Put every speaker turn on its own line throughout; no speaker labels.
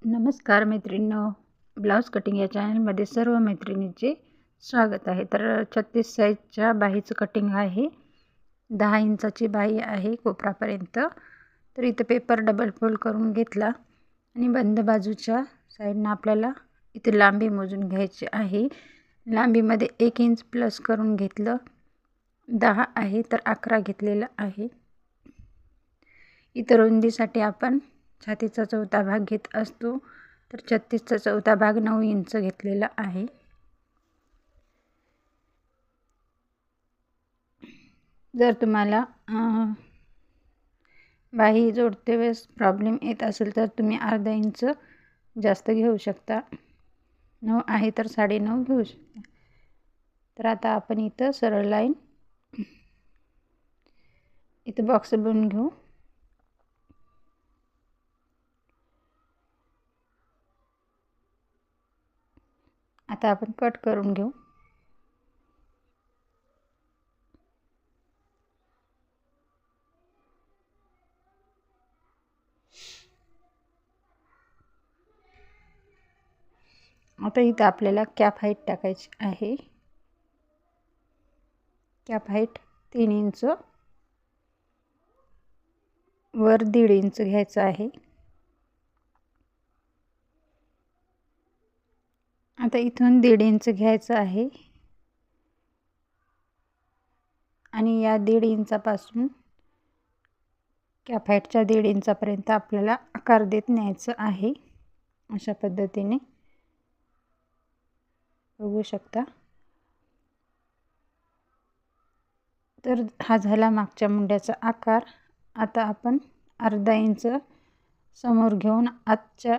नमस्कार मैत्रिणींनो, blouse cutting या चॅनलमध्ये सर्व मैत्रिणींचे स्वागत आहे। तर 36 साईजच्या बाहीचं कटिंग आहे। 10 इंचाची बाही आहे कोपरापर्यंत। तर इथं पेपर डबल फोल्ड करून घेतला आणि बंद बाजूच्या साईडनं आपल्याला इथे लांबी मोजून घ्यायची आहे। लांबीमध्ये 1 इंच प्लस करून घेतलं। 10 आहे तर 11 घेतलेला आहे। इतर रुंदीसाठी आपण छातीचा चौथा भाग घेत असतो, तर 36चा चौथा भाग 9 इंच घेतलेला आहे। जर तुम्हाला बाही जोडते वेळेस प्रॉब्लेम येत असेल तर तुम्ही अर्धा इंच जास्त घेऊ शकता। 9 आहे तर 9.5 घेऊ शकता। तर आता आपण इथं सरळ लाईन इथं बॉक्स बनवून घेऊ। आता आपण कट करून घेऊ। आता इथं आपल्याला कॅप हाईट टाकायची आहे। कॅप हाईट 3 इंच वर 1.5 इंच घ्यायचं आहे। आता इथून 1.5 इंच घ्यायचं आहे आणि या 1.5 इंचापासून कॅप हाईटच्या 1.5 इंचापर्यंत आपल्याला आकार देत न्यायचं आहे। अशा पद्धतीने बघू शकता। तर हा झाला मागच्या मुंड्याचा आकार। आता आपण अर्धा इंच समोर घेऊन आजच्या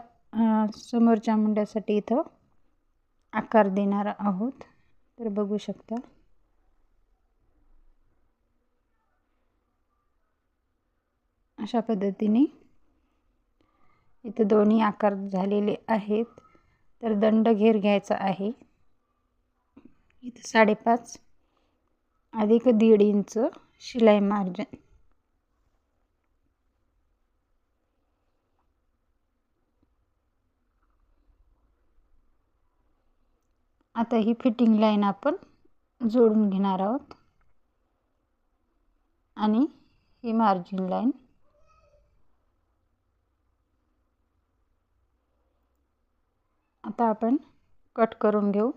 समोरच्या मुंड्यासाठी इथं आकार देणार आहोत। तर बघू शकता अशा पद्धतीने इथं दोन्ही आकार झालेले आहेत। तर दंड घेर घ्यायचा आहे। इथं 5.5 अधिक 1.5 इंच शिलाई मार्जिन। आता ही फिटिंग लाईन आपण जोडून घेणार आहोत आणि ही मार्जिन लाईन आता आपण कट करून घेऊ।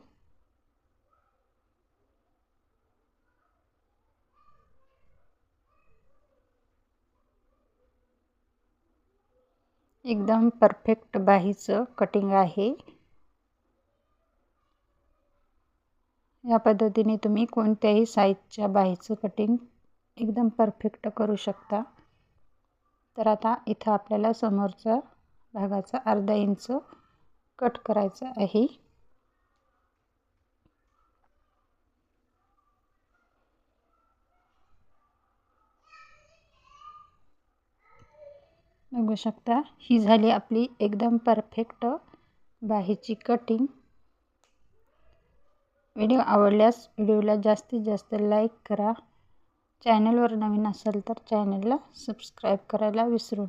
एकदम परफेक्ट बाहीचं कटिंग आहे। या पद्धतीने तुम्ही कोणत्याही साईजच्या बाहीचं कटिंग एकदम परफेक्ट करू शकता। तर आता इथं आपल्याला समोरच्या भागाचा अर्धा इंच कट करायचा आहे। बघू शकता ही झाली आपली एकदम परफेक्ट बाहीची कटिंग। व्हिडिओ आवडल्यास व्हिडिओला जास्तीत जास्त लाईक करा। चॅनलवर नवीन असाल तर चॅनलला सबस्क्राईब करायला विसरू नका।